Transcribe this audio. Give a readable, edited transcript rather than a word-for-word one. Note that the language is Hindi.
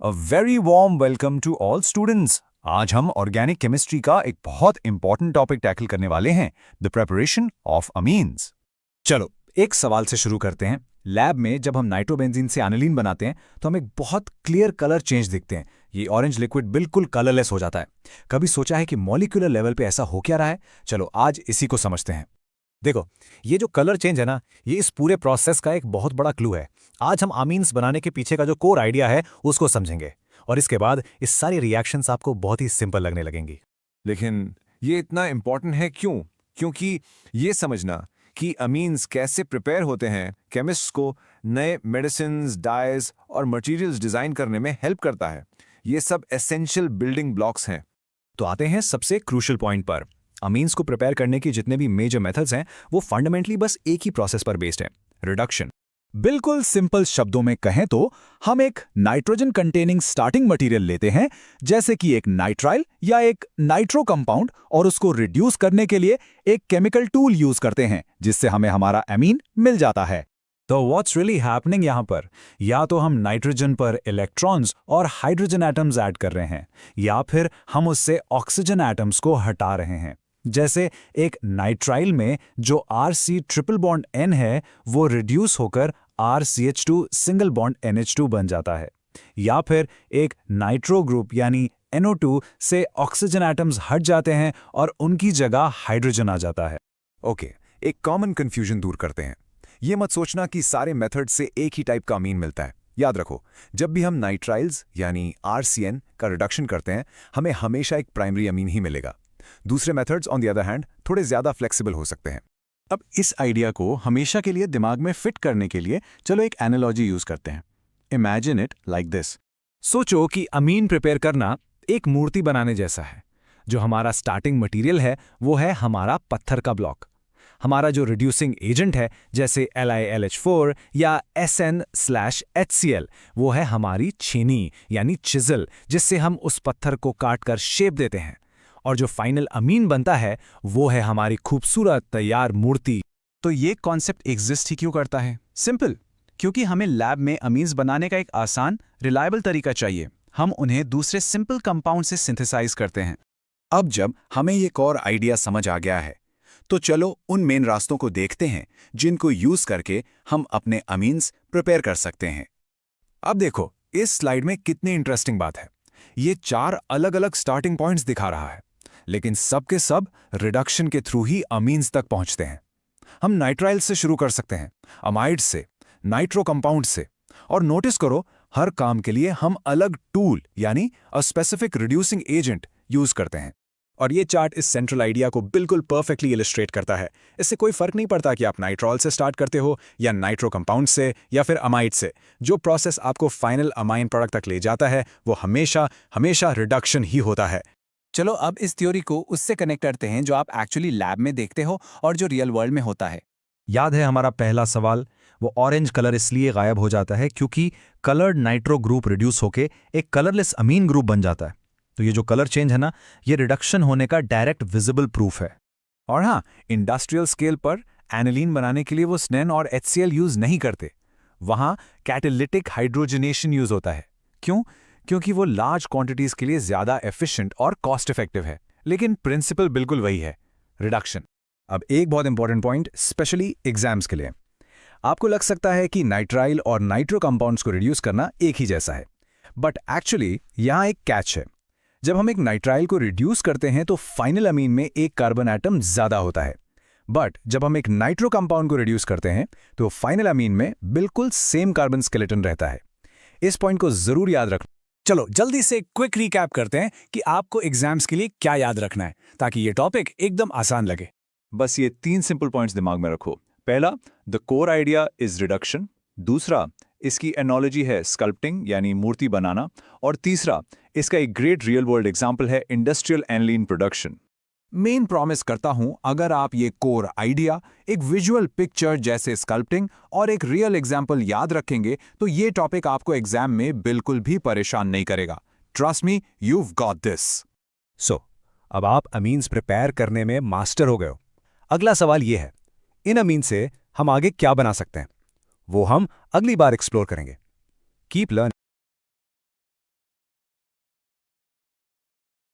A very warm welcome to all students. आज हम ऑर्गेनिक केमिस्ट्री का एक बहुत इंपॉर्टेंट टॉपिक टैकल करने वाले हैं, द प्रिपरेशन ऑफ अमीन्स। चलो एक सवाल से शुरू करते हैं। लैब में जब हम नाइट्रोबेंजीन से एनिलीन बनाते हैं तो हमें बहुत क्लियर कलर चेंज दिखते हैं। ये ऑरेंज लिक्विड बिल्कुल कलरलेस हो जाता है। कभी सोचा है कि मॉलिक्यूलर लेवल पे ऐसा हो क्या रहा है? चलो आज इसी को समझते हैं। देखो, ये जो कलर चेंज है ना, ये इस पूरे प्रोसेस का एक बहुत बड़ा क्लू है। आज हम अमीन्स बनाने के पीछे का जो कोर आइडिया है उसको समझेंगे और इसके बाद इस सारी रिएक्शंस आपको बहुत ही सिंपल लगने लगेंगी। लेकिन ये इतना इम्पॉर्टेंट है क्यों? क्योंकि ये समझना कि अमीन्स कैसे प्रिपेयर होते हैं केमिस्ट्स को नए मेडिसिन्स, डाइज और मटेरियल्स डिजाइन करने में हेल्प करता है। ये सब एसेंशियल बिल्डिंग ब्लॉक्स हैं। तो आते हैं सबसे क्रूशियल पॉइंट पर। अमीन्स को प्रिपेयर करने की जितने भी मेजर मेथड्स हैं वो फंडामेंटली बस एक ही प्रोसेस पर बेस्ड है, रिडक्शन। बिल्कुल सिंपल शब्दों में कहें तो हम एक नाइट्रोजन कंटेनिंग स्टार्टिंग मटेरियल लेते हैं, जैसे कि एक नाइट्राइल या एक नाइट्रो कंपाउंड, और उसको रिड्यूस करने के लिए एक केमिकल टूल यूज करते हैं जिससे हमें हमारा अमीन मिल जाता है। तो व्हाट्स रियली हैपनिंग यहाँ पर? या तो हम नाइट्रोजन पर इलेक्ट्रॉन्स और हाइड्रोजन एटम्स ऐड कर रहे हैं, या फिर हम उससे ऑक्सीजन एटम्स को हटा रहे हैं। जैसे एक नाइट्राइल में जो RC ट्रिपल बॉन्ड N है वो रिड्यूस होकर RCH2 सिंगल बॉन्ड NH2 बन जाता है, या फिर एक नाइट्रो ग्रुप यानी NO2 से ऑक्सीजन एटम्स हट जाते हैं और उनकी जगह हाइड्रोजन आ जाता है। ओके, एक कॉमन कंफ्यूजन दूर करते हैं। ये मत सोचना कि सारे मेथड से एक ही टाइप का अमीन मिलता है। याद रखो, जब भी हम नाइट्राइल्स यानी RCN का रिडक्शन करते हैं हमें हमेशा एक प्राइमरी अमीन ही मिलेगा। दूसरे methods on the other hand थोड़े ज्यादा फ्लेक्सिबल हो सकते हैं। अब इस आइडिया को हमेशा के लिए दिमाग में फिट करने के लिए चलो एक एनालॉजी यूज करते हैं। Imagine it like this. सोचो कि अमीन प्रिपेयर करना एक मूर्ति बनाने जैसा है। जो हमारा स्टार्टिंग मटेरियल है वो है हमारा पत्थर का ब्लॉक। हमारा जो रिड्यूसिंग एजेंट है जैसे LiLH4 या SN/HCl वो है हमारी छेनी यानी चिजल, जिससे हम उस पत्थर को काटकर शेप देते हैं। और जो फाइनल अमीन बनता है वो है हमारी खूबसूरत तैयार मूर्ति। तो ये कॉन्सेप्ट एग्जिस्ट ही क्यों करता है? सिंपल, क्योंकि हमें लैब में अमीन्स बनाने का एक आसान, रिलायबल तरीका चाहिए। हम उन्हें दूसरे सिंपल कंपाउंड से सिंथेसाइज करते हैं। अब जब हमें ये कोर आइडिया समझ आ गया है तो चलो उन मेन रास्तों को देखते हैं जिनको यूज करके हम अपने अमीन्स प्रिपेयर कर सकते हैं। अब देखो इस स्लाइड में कितनी इंटरेस्टिंग बात है। ये 4 अलग अलग स्टार्टिंग पॉइंट्स दिखा रहा है, लेकिन सब के सब रिडक्शन के थ्रू ही अमीन्स तक पहुंचते हैं। हम नाइट्राइल से शुरू कर सकते हैं, अमाइड से, नाइट्रो कंपाउंड से, और नोटिस करो हर काम के लिए हम अलग टूल यानी a specific reducing agent use करते हैं। और ये चार्ट इस सेंट्रल आइडिया को बिल्कुल परफेक्टली इलस्ट्रेट करता है। इससे कोई फर्क नहीं पड़ता कि आप नाइट्रॉल से स्टार्ट करते हो या नाइट्रो कंपाउंड से या फिर अमाइड से। जो प्रोसेस आपको फाइनल अमाइन प्रोडक्ट तक ले जाता है वो हमेशा हमेशा रिडक्शन ही होता है। चलो अब इस थ्योरी को उससे कनेक्ट करते हैं जो आप एक्चुअली लैब में देखते हो और जो रियल वर्ल्ड में होता है। याद है हमारा पहला सवाल? वो ऑरेंज कलर इसलिए गायब हो जाता है क्योंकि कलर्ड नाइट्रो ग्रुप रिड्यूस होके एक कलरलेस अमीन ग्रुप बन जाता है। तो ये जो कलर चेंज है ना, ये रिडक्शन होने का डायरेक्ट विजिबल प्रूफ है। और हाँ, इंडस्ट्रियल स्केल पर एनिलीन बनाने के लिए वो SN और HCl यूज नहीं करते। वहाँ कैटालिटिक हाइड्रोजनेशन यूज होता है। क्यों? क्योंकि वो लार्ज क्वांटिटीज के लिए ज्यादा एफिशिएंट और कॉस्ट इफेक्टिव है। लेकिन प्रिंसिपल बिल्कुल वही है, रिडक्शन। अब एक बहुत इंपॉर्टेंट पॉइंट स्पेशली एग्जाम्स के लिए। आपको लग सकता है कि नाइट्राइल और नाइट्रो कंपाउंड्स को रिड्यूस करना एक ही जैसा है, बट एक्चुअली यहाँ एक कैच है। जब हम एक नाइट्राइल को रिड्यूस करते हैं तो फाइनल अमीन में एक कार्बन एटम ज्यादा होता है, बट जब हम एक नाइट्रो कंपाउंड को रिड्यूस करते हैं तो फाइनल अमीन में बिल्कुल सेम कार्बन स्केलेटन रहता है। इस पॉइंट को जरूर याद रखना। चलो जल्दी से क्विक रिकैप करते हैं कि आपको एग्जाम्स के लिए क्या याद रखना है ताकि ये टॉपिक एकदम आसान लगे। बस ये 3 सिंपल पॉइंट्स दिमाग में रखो। पहला, the core idea is reduction. दूसरा, इसकी एनोलॉजी है स्कल्पटिंग यानी मूर्ति बनाना। और तीसरा, इसका एक ग्रेट रियल वर्ल्ड एग्जाम्पल है industrial aniline production. Main promise करता हूं, अगर आप ये कोर आइडिया, एक विजुअल पिक्चर जैसे स्कल्पटिंग और एक रियल एग्जाम्पल याद रखेंगे तो ये टॉपिक आपको एग्जाम में बिल्कुल भी परेशान नहीं करेगा। Trust me, you've got this। सो अब आप अमीन्स प्रिपेयर करने में मास्टर हो गए हो। अगला सवाल ये है, इन अमीन से हम आगे क्या बना सकते हैं? वो हम अगली बार एक्सप्लोर करेंगे। Keep learning.